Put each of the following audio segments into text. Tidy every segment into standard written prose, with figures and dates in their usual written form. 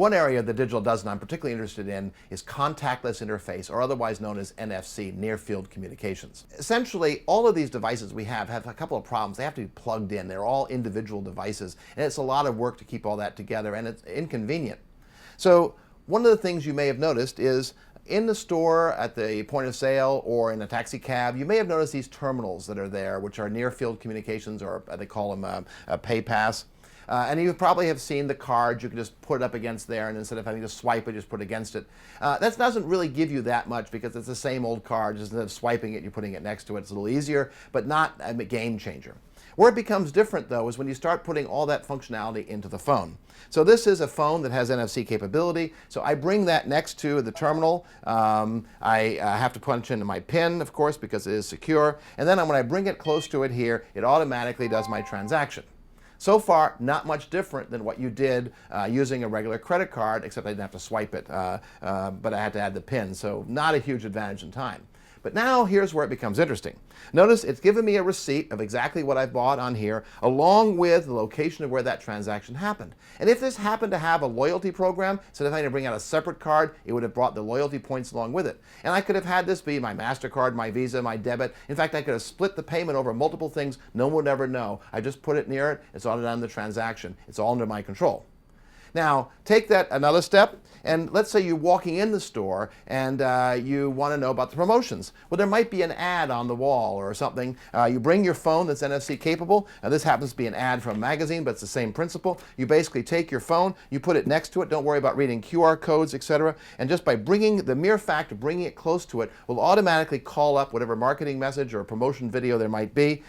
One area of the digital dozen I'm particularly interested in is contactless interface, or otherwise known as NFC, near field communications. Essentially, all of these devices we have a couple of problems. They have to be plugged in. They're all individual devices, and it's a lot of work to keep all that together, and it's inconvenient. So one of the things you may have noticed is in the store, at the point of sale, or in a taxi cab, you may have noticed these terminals that are there, which are near field communications, or they call them a pay pass. And you probably have seen the cards. You can just put it up against there, and instead of having to swipe it, just put it against it. That doesn't really give you that much because it's the same old card. Just instead of swiping it, you're putting it next to it. It's a little easier, but not a game changer. Where it becomes different, though, is when you start putting all that functionality into the phone. So this is a phone that has NFC capability. So I bring that next to the terminal. I have to punch in my PIN, of course, because it is secure. And then when I bring it close to it here, it automatically does my transaction. So far, not much different than what you did using a regular credit card, except I didn't have to swipe it, but I had to add the PIN, so not a huge advantage in time. But now here's where it becomes interesting. Notice it's given me a receipt of exactly what I've bought on here, along with the location of where that transaction happened. And if this happened to have a loyalty program, instead of having to bring out a separate card, it would have brought the loyalty points along with it. And I could have had this be my MasterCard, my Visa, my debit. In fact, I could have split the payment over multiple things. No one would ever know. I just put it near it. It's all done the transaction. It's all under my control. Now, take that another step, and let's say you're walking in the store and you want to know about the promotions. Well, there might be an ad on the wall or something. You bring your phone that's NFC capable. This happens to be an ad from a magazine, but it's the same principle. You basically take your phone, you put it next to it. Don't worry about reading QR codes, etc. And just by the mere fact of bringing it close to it will automatically call up whatever marketing message or promotion video there might be.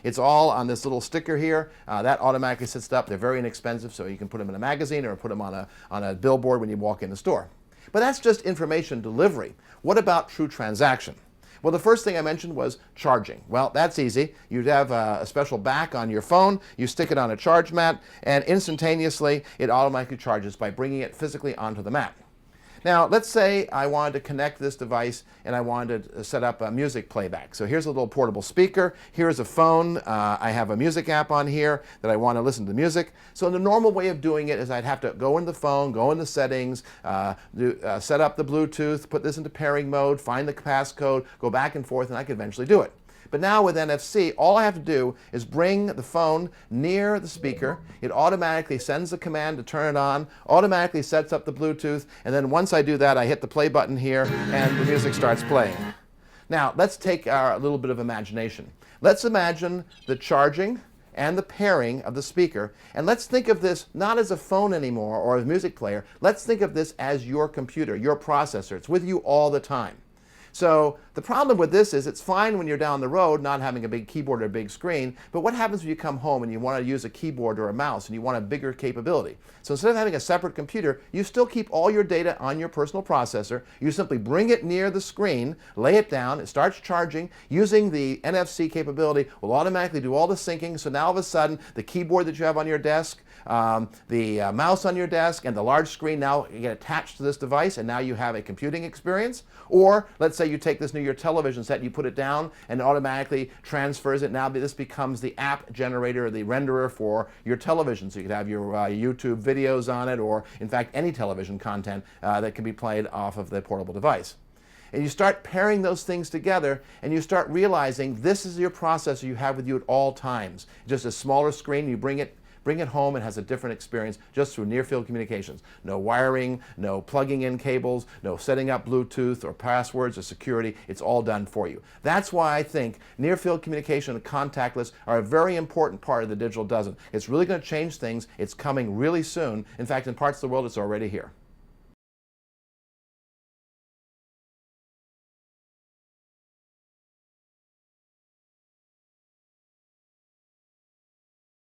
It's all on this little sticker here. That automatically sets it up. They're very inexpensive, so you can put them in a magazine or put them on a billboard when you walk in the store. But that's just information delivery. What about true transaction? Well, the first thing I mentioned was charging. Well, that's easy. You'd have a special back on your phone, you stick it on a charge mat, and instantaneously it automatically charges by bringing it physically onto the mat. Now, let's say I wanted to connect this device and I wanted to set up a music playback. So here's a little portable speaker. Here's a phone. I have a music app on here that I want to listen to music. So the normal way of doing it is I'd have to go in the phone, go in the settings, set up the Bluetooth, put this into pairing mode, find the passcode, go back and forth, and I could eventually do it. But now with NFC, all I have to do is bring the phone near the speaker. It automatically sends the command to turn it on, automatically sets up the Bluetooth, and then once I do that, I hit the play button here, and the music starts playing. Now, let's take a little bit of imagination. Let's imagine the charging and the pairing of the speaker, and let's think of this not as a phone anymore or a music player. Let's think of this as your computer, your processor. It's with you all the time. So the problem with this is it's fine when you're down the road not having a big keyboard or a big screen, but what happens when you come home and you want to use a keyboard or a mouse and you want a bigger capability? So instead of having a separate computer, you still keep all your data on your personal processor. You simply bring it near the screen, lay it down, it starts charging. Using the NFC capability will automatically do all the syncing, so now all of a sudden the keyboard that you have on your desk, the mouse on your desk, and the large screen now get attached to this device, and now you have a computing experience. Or let's say you take this your television set, you put it down, and it automatically transfers it. Now this becomes the app generator, the renderer for your television. So you could have your YouTube videos on it, or in fact any television content that can be played off of the portable device. And you start pairing those things together, and you start realizing this is your processor you have with you at all times. Just a smaller screen, you bring it home, and has a different experience just through near-field communications. No wiring, no plugging in cables, no setting up Bluetooth or passwords or security. It's all done for you. That's why I think near-field communication and contactless are a very important part of the digital dozen. It's really going to change things. It's coming really soon. In fact, in parts of the world, it's already here.